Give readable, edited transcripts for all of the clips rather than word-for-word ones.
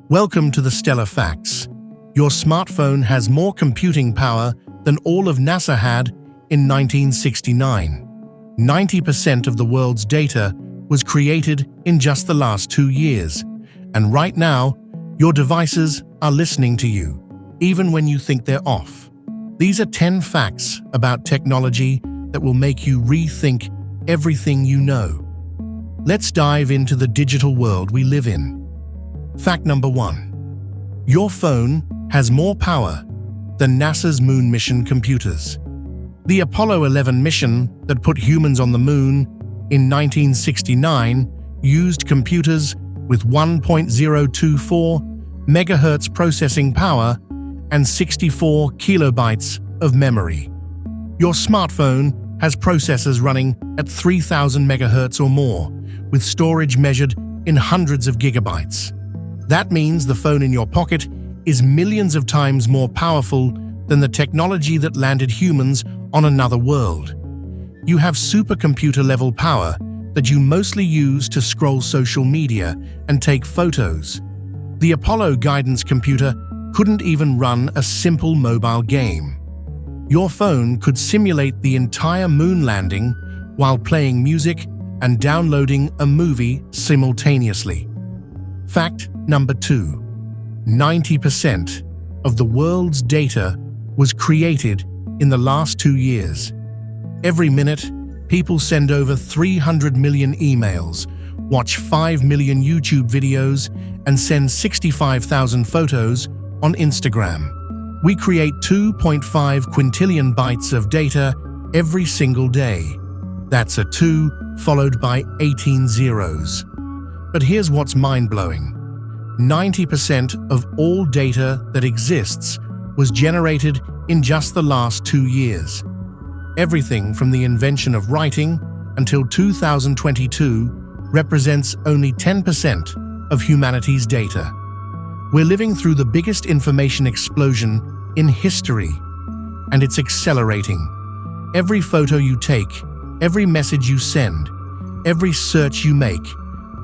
Welcome to the Stellar Facts. Your smartphone has more computing power than all of NASA had in 1969. 90% of the world's data was created in just the last 2 years. And right now, your devices are listening to you, even when you think they're off. These are 10 facts about technology that will make you rethink everything you know. Let's dive into the digital world we live in. Fact number 1. Your phone has more power than NASA's moon mission computers. The Apollo 11 mission that put humans on the moon in 1969 used computers with 1.024 megahertz processing power and 64 kilobytes of memory. Your smartphone has processors running at 3,000 megahertz or more, with storage measured in hundreds of gigabytes. That means the phone in your pocket is millions of times more powerful than the technology that landed humans on another world. You have supercomputer-level power that you mostly use to scroll social media and take photos. The Apollo guidance computer couldn't even run a simple mobile game. Your phone could simulate the entire moon landing while playing music and downloading a movie simultaneously. Fact number 2. 90% of the world's data was created in the last 2 years. Every minute, people send over 300 million emails, watch 5 million YouTube videos, and send 65,000 photos on Instagram. We create 2.5 quintillion bytes of data every single day. That's a 2 followed by 18 zeros. But here's what's mind-blowing. 90% of all data that exists was generated in just the last 2 years. Everything from the invention of writing until 2022 represents only 10% of humanity's data. We're living through the biggest information explosion in history, and it's accelerating. Every photo you take, every message you send, every search you make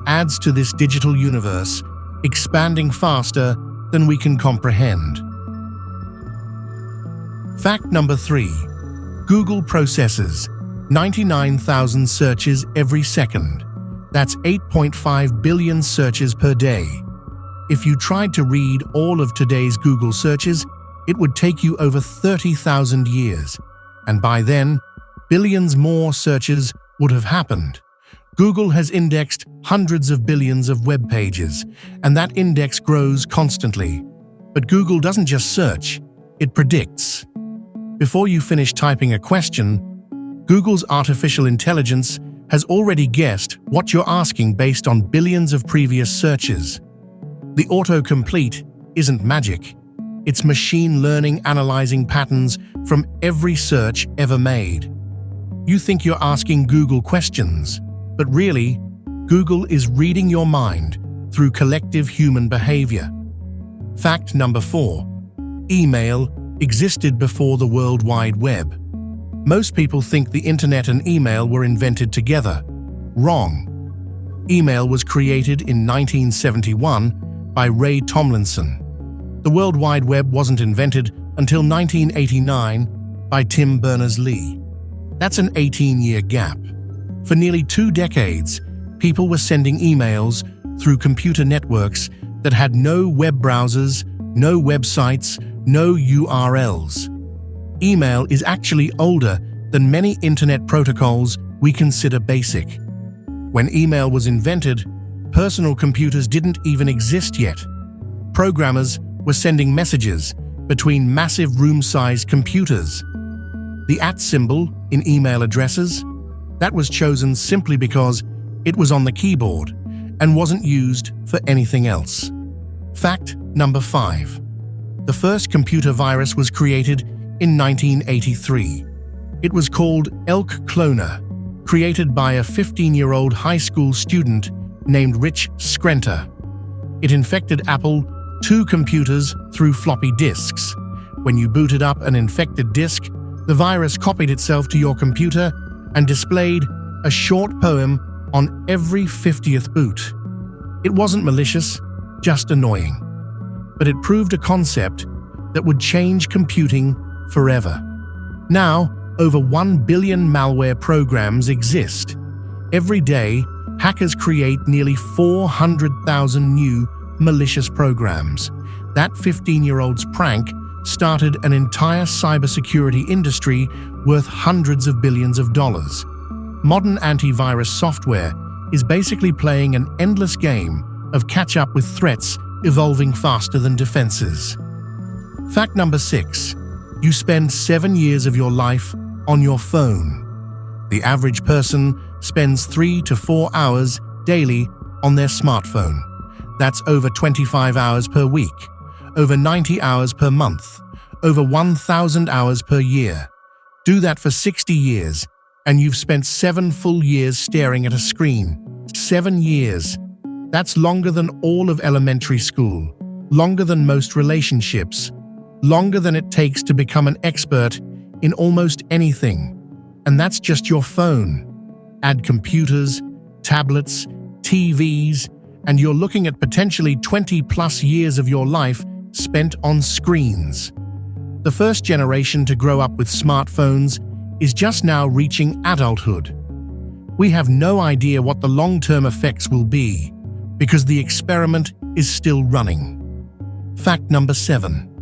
adds to this digital universe, expanding faster than we can comprehend. Fact number 3. Google processes 99,000 searches every second. That's 8.5 billion searches per day. If you tried to read all of today's Google searches, it would take you over 30,000 years. And by then, billions more searches would have happened. Google has indexed hundreds of billions of web pages, and that index grows constantly. But Google doesn't just search, it predicts. Before you finish typing a question, Google's artificial intelligence has already guessed what you're asking based on billions of previous searches. The autocomplete isn't magic. It's machine learning analyzing patterns from every search ever made. You think you're asking Google questions, but really, Google is reading your mind through collective human behavior. Fact number 4. Email existed before the World Wide Web. Most people think the internet and email were invented together. Wrong. Email was created in 1971 by Ray Tomlinson. The World Wide Web wasn't invented until 1989 by Tim Berners-Lee. That's an 18-year gap. For nearly 2 decades, people were sending emails through computer networks that had no web browsers, no websites, no URLs. Email is actually older than many internet protocols we consider basic. When email was invented, personal computers didn't even exist yet. Programmers were sending messages between massive room-sized computers. The @ symbol in email addresses, that was chosen simply because it was on the keyboard and wasn't used for anything else. Fact number 5. The first computer virus was created in 1983. It was called Elk Cloner, created by a 15-year-old high school student named Rich Skrenta. It infected Apple II computers through floppy disks. When you booted up an infected disk, the virus copied itself to your computer and displayed a short poem on every 50th boot. It wasn't malicious, just annoying. but it proved a concept that would change computing forever. Now, over 1 billion malware programs exist. Every day, hackers create nearly 400,000 new malicious programs. That 15-year-old's prank started an entire cybersecurity industry worth hundreds of billions of dollars. Modern antivirus software is basically playing an endless game of catch-up with threats evolving faster than defenses. Fact number 6. You spend 7 years of your life on your phone. The average person spends 3 to 4 hours daily on their smartphone. That's over 25 hours per week, over 90 hours per month, over 1,000 hours per year. Do that for 60 years, and you've spent 7 full years staring at a screen. 7 years. That's longer than all of elementary school, longer than most relationships, longer than it takes to become an expert in almost anything. And that's just your phone. Add computers, tablets, TVs, and you're looking at potentially 20+ years of your life spent on screens. The first generation to grow up with smartphones is just now reaching adulthood. We have no idea what the long-term effects will be, because the experiment is still running. Fact number 7.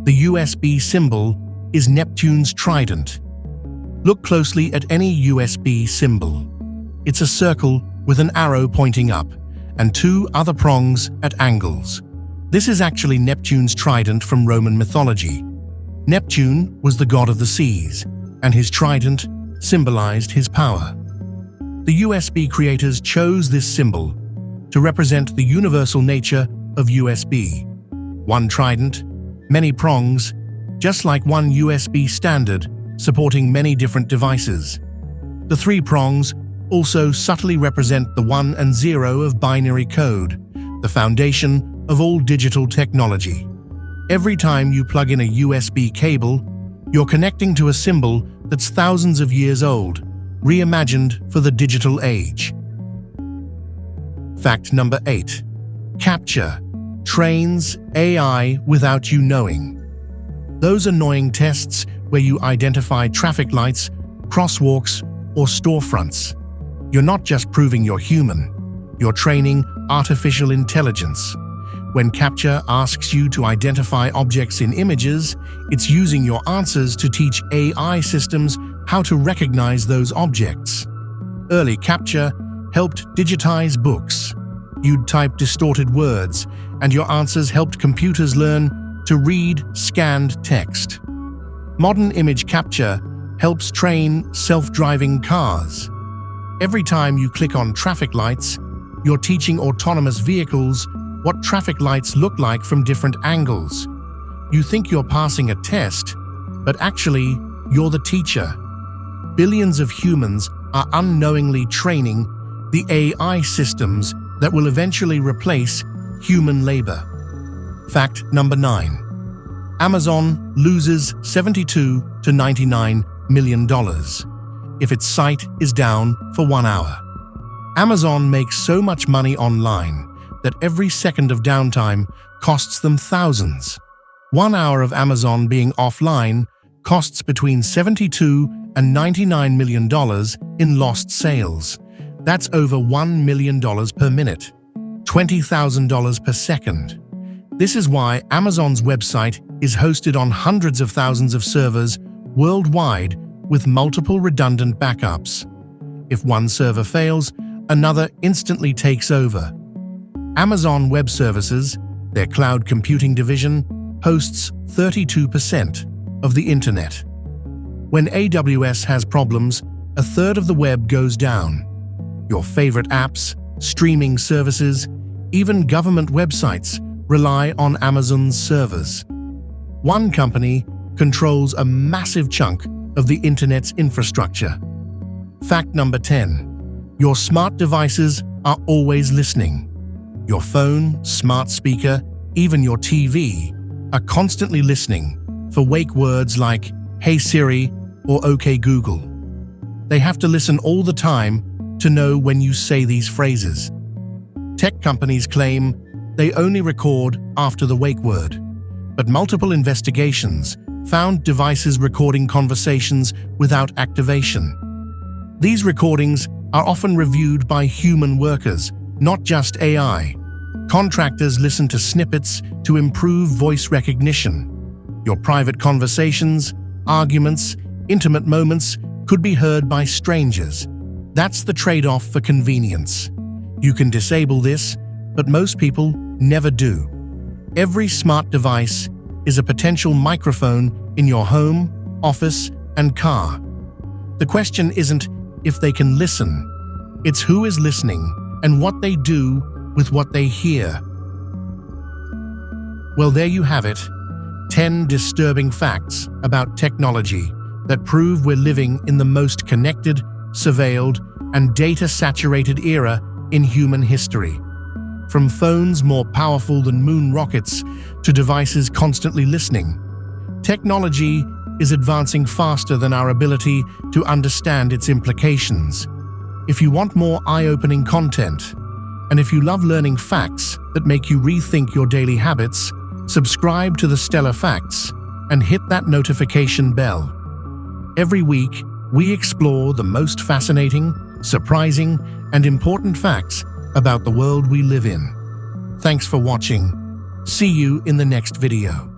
The USB symbol is Neptune's trident. Look closely at any USB symbol. It's a circle with an arrow pointing up and 2 other prongs at angles. This is actually Neptune's trident from Roman mythology. Neptune was the god of the seas, and his trident symbolized his power. The USB creators chose this symbol to represent the universal nature of USB. One trident, many prongs, just like one USB standard supporting many different devices. The 3 prongs also subtly represent the 1 and 0 of binary code, the foundation of all digital technology. Every time you plug in a USB cable, you're connecting to a symbol that's thousands of years old, reimagined for the digital age. Fact number 8. CAPTCHA trains AI without you knowing. Those annoying tests where you identify traffic lights, crosswalks, or storefronts. You're not just proving you're human, you're training artificial intelligence. When CAPTCHA asks you to identify objects in images, it's using your answers to teach AI systems how to recognize those objects. Early CAPTCHA helped digitize books. You'd type distorted words, and your answers helped computers learn to read scanned text. Modern image capture helps train self-driving cars. Every time you click on traffic lights, you're teaching autonomous vehicles what traffic lights look like from different angles. You think you're passing a test, but actually, you're the teacher. Billions of humans are unknowingly training the AI systems that will eventually replace human labor. Fact number 9. Amazon loses $72 to $99 million if its site is down for 1 hour. Amazon makes so much money online that every second of downtime costs them thousands. 1 hour of Amazon being offline costs between $72 and $99 million in lost sales. That's over $1 million per minute, $20,000 per second. This is why Amazon's website is hosted on hundreds of thousands of servers worldwide with multiple redundant backups. If one server fails, another instantly takes over. Amazon Web Services, their cloud computing division, hosts 32% of the internet. When AWS has problems, a third of the web goes down. Your favorite apps, streaming services, even government websites rely on Amazon's servers. One company controls a massive chunk of the internet's infrastructure. Fact number 10. Your smart devices are always listening. Your phone, smart speaker, even your TV are constantly listening for wake words like "Hey Siri" or "OK Google." They have to listen all the time to know when you say these phrases. Tech companies claim they only record after the wake word. But multiple investigations found devices recording conversations without activation. These recordings are often reviewed by human workers, not just AI. Contractors listen to snippets to improve voice recognition. Your private conversations, arguments, intimate moments could be heard by strangers. That's the trade-off for convenience. You can disable this, but most people never do. Every smart device is a potential microphone in your home, office, and car. The question isn't if they can listen, it's who is listening and what they do with what they hear. Well, there you have it. 10 disturbing facts about technology that prove we're living in the most connected, surveilled, and data-saturated era in human history. From phones more powerful than moon rockets to devices constantly listening, technology is advancing faster than our ability to understand its implications. If you want more eye-opening content, and if you love learning facts that make you rethink your daily habits, subscribe to the Stellar Facts and hit that notification bell. Every week, we explore the most fascinating, surprising, and important facts about the world we live in. Thanks for watching. See you in the next video.